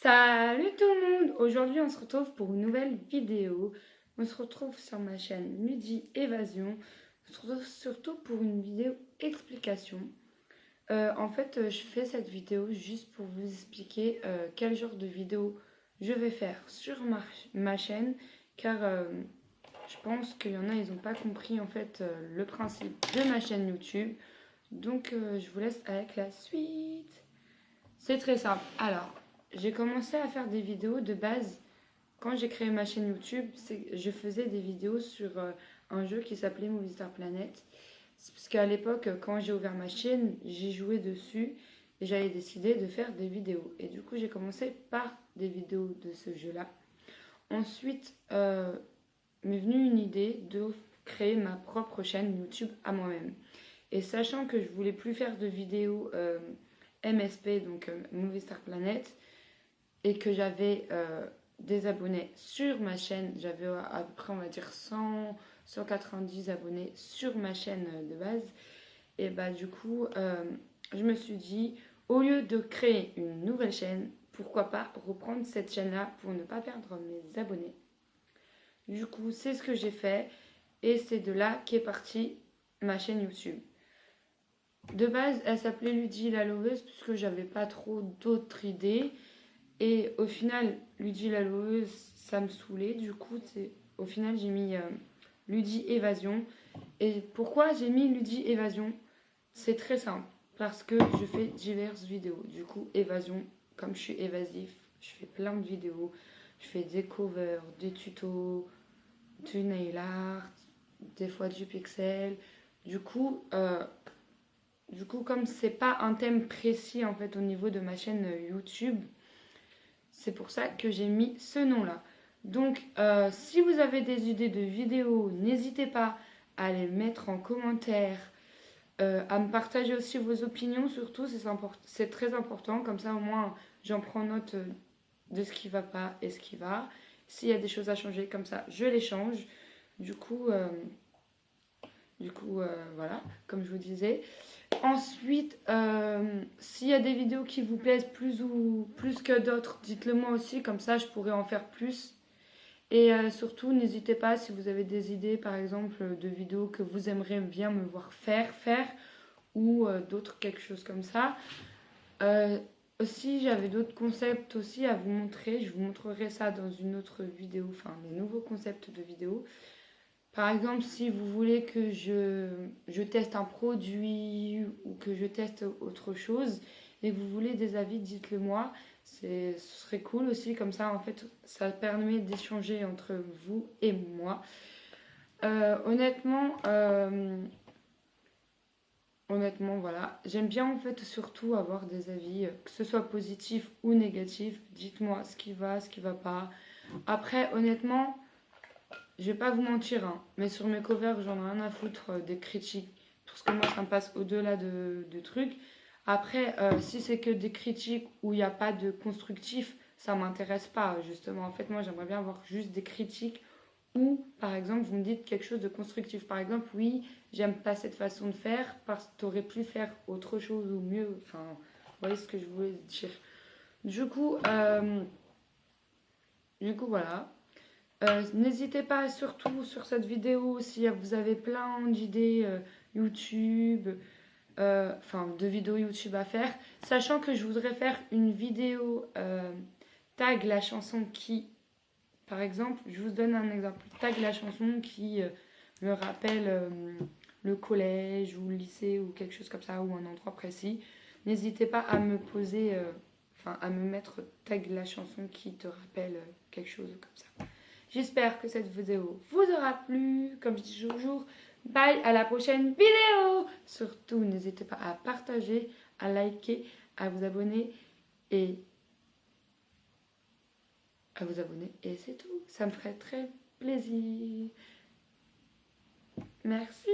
Salut tout le monde! Aujourd'hui on se retrouve pour une nouvelle vidéo. On se retrouve sur ma chaîne Ludi Évasion. On se retrouve surtout pour une vidéo explication. Je fais cette vidéo juste pour vous expliquer quel genre de vidéo je vais faire sur ma chaîne. Car je pense qu'il y en a, ils n'ont pas compris le principe de ma chaîne YouTube. Donc je vous laisse avec la suite. C'est très simple. Alors, j'ai commencé à faire des vidéos de base. Quand j'ai créé ma chaîne YouTube, je faisais des vidéos sur un jeu qui s'appelait Movistar Planet. C'est parce qu'à l'époque, quand j'ai ouvert ma chaîne, j'ai joué dessus et j'avais décidé de faire des vidéos. Et du coup, j'ai commencé par des vidéos de ce jeu-là. Ensuite, m'est venue une idée de créer ma propre chaîne YouTube à moi-même. Et sachant que je voulais plus faire de vidéos MSP, donc Movistar Planet, et que j'avais des abonnés sur ma chaîne, j'avais à peu près on va dire 190 abonnés sur ma chaîne de base, et bah du coup je me suis dit, au lieu de créer une nouvelle chaîne, pourquoi pas reprendre cette chaîne là pour ne pas perdre mes abonnés. Du coup c'est ce que j'ai fait et c'est de là qu'est partie ma chaîne YouTube. De base, elle s'appelait Ludi la Loveuse puisque j'avais pas trop d'autres idées. Et au final, Ludi la Loveuse, ça me saoulait. Du coup, au final, j'ai mis Ludi Évasion. Et pourquoi j'ai mis Ludi Évasion? C'est très simple. Parce que je fais diverses vidéos. Du coup, Évasion, comme je suis évasif, je fais plein de vidéos. Je fais des covers, des tutos, du nail art, des fois du pixel. Du coup, comme c'est pas un thème précis en fait au niveau de ma chaîne YouTube, c'est pour ça que j'ai mis ce nom-là. Donc, si vous avez des idées de vidéos, n'hésitez pas à les mettre en commentaire, à me partager aussi vos opinions, surtout, c'est très important. Comme ça, au moins, j'en prends note de ce qui va pas et ce qui va. S'il y a des choses à changer, comme ça, je les change. Du coup, voilà, comme je vous disais. Ensuite, s'il y a des vidéos qui vous plaisent plus que d'autres, dites-le moi aussi, comme ça je pourrais en faire plus. Et surtout, n'hésitez pas si vous avez des idées, par exemple, de vidéos que vous aimeriez bien me voir faire ou d'autres, quelque chose comme ça. Aussi, j'avais d'autres concepts aussi à vous montrer. Je vous montrerai ça dans une autre vidéo, enfin, les nouveaux concepts de vidéos. Par exemple, si vous voulez que je teste un produit ou que je teste autre chose et que vous voulez des avis, dites-le moi. Ce serait cool aussi, comme ça, en fait, ça permet d'échanger entre vous et moi. Honnêtement, voilà. J'aime bien, en fait, surtout avoir des avis, que ce soit positif ou négatif. Dites-moi ce qui va, ce qui va pas. Après, honnêtement, je vais pas vous mentir, hein, mais sur mes covers, j'en ai rien à foutre des critiques. Parce que moi, ça me passe au-delà de trucs. Après, si c'est que des critiques où il n'y a pas de constructif, ça m'intéresse pas, justement. En fait, moi, j'aimerais bien avoir juste des critiques où, par exemple, vous me dites quelque chose de constructif. Par exemple, oui, j'aime pas cette façon de faire parce que tu aurais pu faire autre chose ou mieux. Enfin, vous voyez ce que je voulais dire. Du coup, voilà. N'hésitez pas surtout sur cette vidéo si vous avez plein d'idées YouTube, de vidéos YouTube à faire, sachant que je voudrais faire une vidéo tag la chanson qui, par exemple, je vous donne un exemple, tag la chanson qui me rappelle le collège ou le lycée ou quelque chose comme ça ou un endroit précis. N'hésitez pas à me poser, à me mettre tag la chanson qui te rappelle quelque chose comme ça. J'espère que cette vidéo vous aura plu. Comme je dis toujours, bye, à la prochaine vidéo. Surtout, n'hésitez pas à partager, à liker, à vous abonner et c'est tout. Ça me ferait très plaisir. Merci.